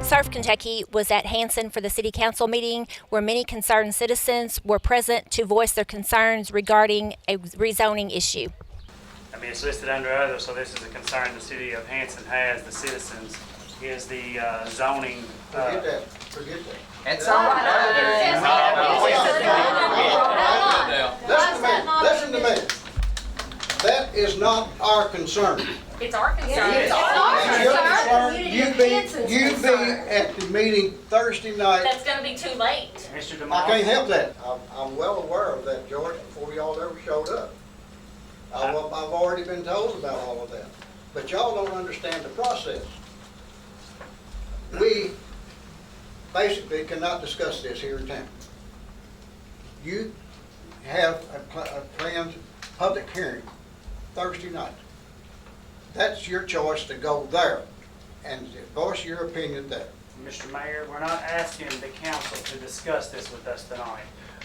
Surf Kentucky was at Hanson for the City Council meeting where many concerned citizens were present to voice their concerns regarding a rezoning issue. I mean, it's listed under other, so this is a concern the city of Hanson has, the citizens, is the zoning. Forget that. It's all right. Listen to me. That is not our concern. It's our concern. It's our concern. You be at the meeting Thursday night. That's going to be too late. Mr. DeMoss. I can't help that. I'm well aware of that, George, before y'all ever showed up. I've already been told about all of that. But y'all don't understand the process. We basically cannot discuss this here in town. You have a planned public hearing Thursday night. That's your choice to go there and voice your opinion there. Mr. Mayor, we're not asking the council to discuss this with us tonight.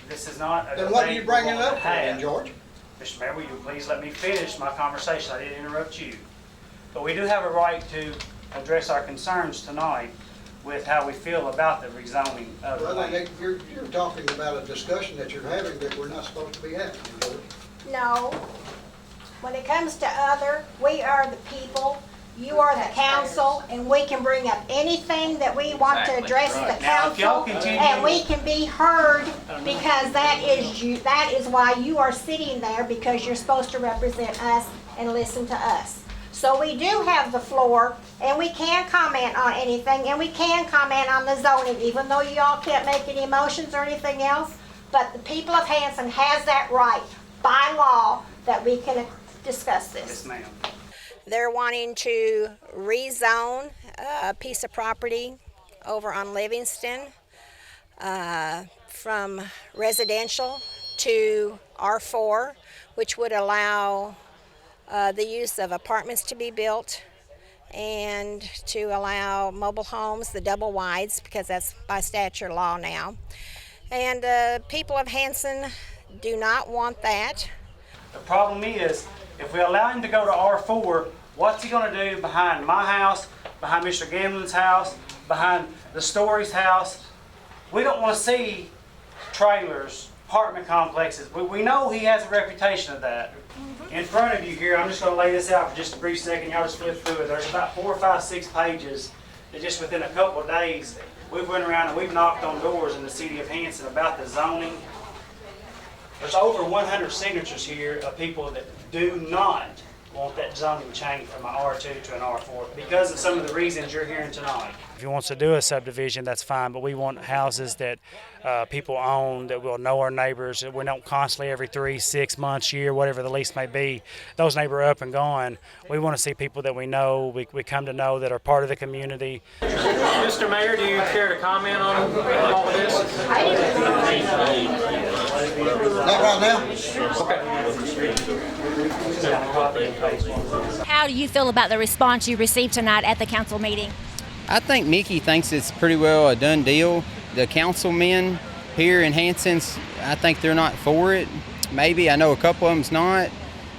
This is not a Then what are you bringing it up for then, George? Mr. Mayor, will you please let me finish my conversation? I didn't interrupt you. But we do have a right to address our concerns tonight with how we feel about the rezoning of the Well, land. you're talking about a discussion that you're having that we're not supposed to be having, George. No. When it comes to we are the people, you are the council, and we can bring up anything that we want to address the Now, if y'all council, continue- and we can be heard, because that is why you are sitting there, because you're supposed to represent us and listen to us. So we do have the floor, and we can comment on anything, and we can comment on the zoning, even though you all can't make any motions or anything else. But the people of Hanson has that right by law that we can discuss this. Yes, ma'am. They're wanting to rezone a piece of property over on Livingston from residential to R4, which would allow the use of apartments to be built and to allow mobile homes, the double wides, because that's by statute law now. And people of Hanson do not want that. The problem is, if we allow him to go to R4, what's he going to do behind my house, behind Mr. Gamlin's house, behind the Storie's house? We don't want to see trailers, apartment complexes. We know he has a reputation of that. In front of you here, I'm just going to lay this out for just a brief second. Y'all just flip through it. There's about 4, 5, 6 pages that just within a couple of days, we've went around and we've knocked on doors in the city of Hanson about the zoning. There's over 100 signatures here of people that do not want that zoning change from an R2 to an R4 because of some of the reasons you're hearing tonight. If he wants to do a subdivision, that's fine, but we want houses that people own, that will know our neighbors, that we don't constantly every 3, 6 months, year, whatever the lease may be, those neighbors are up and gone. We want to see people that we know, we come to know, that are part of the community. Mr. Mayor, do you care to comment on all of this? Not right now. How do you feel about the response you received tonight at the council meeting? I think Mickey thinks it's pretty well a done deal. The councilmen here in Hanson, I think they're not for it. Maybe, I know a couple of them's not.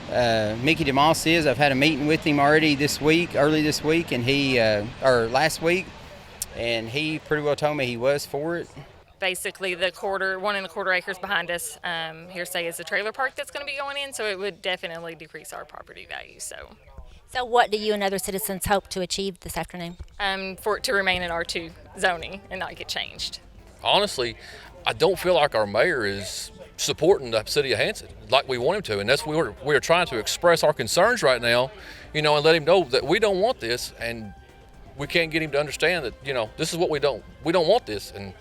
Mickey DeMoss is. I've had a meeting with him already early this week, and or last week, and he pretty well told me he was for it. Basically, the 1.25 acres behind us, hearsay is a trailer park that's going to be going in, so it would definitely decrease our property value. So what do you and other citizens hope to achieve this afternoon? For it to remain in R2 zoning and not get changed. Honestly, I don't feel like our mayor is supporting the city of Hanson like we want him to, and that's we're trying to express our concerns right now, and let him know that we don't want this, and we can't get him to understand that this is what we don't want this, and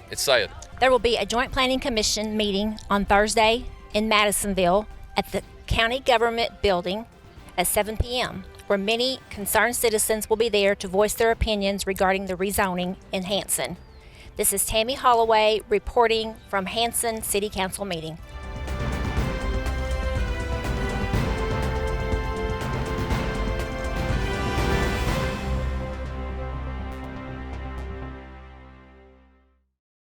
it's sad. There will be a joint planning commission meeting on Thursday in Madisonville at the county government building at 7 p.m., where many concerned citizens will be there to voice their opinions regarding the rezoning in Hanson. This is Tammy Holloway reporting from Hanson City Council meeting.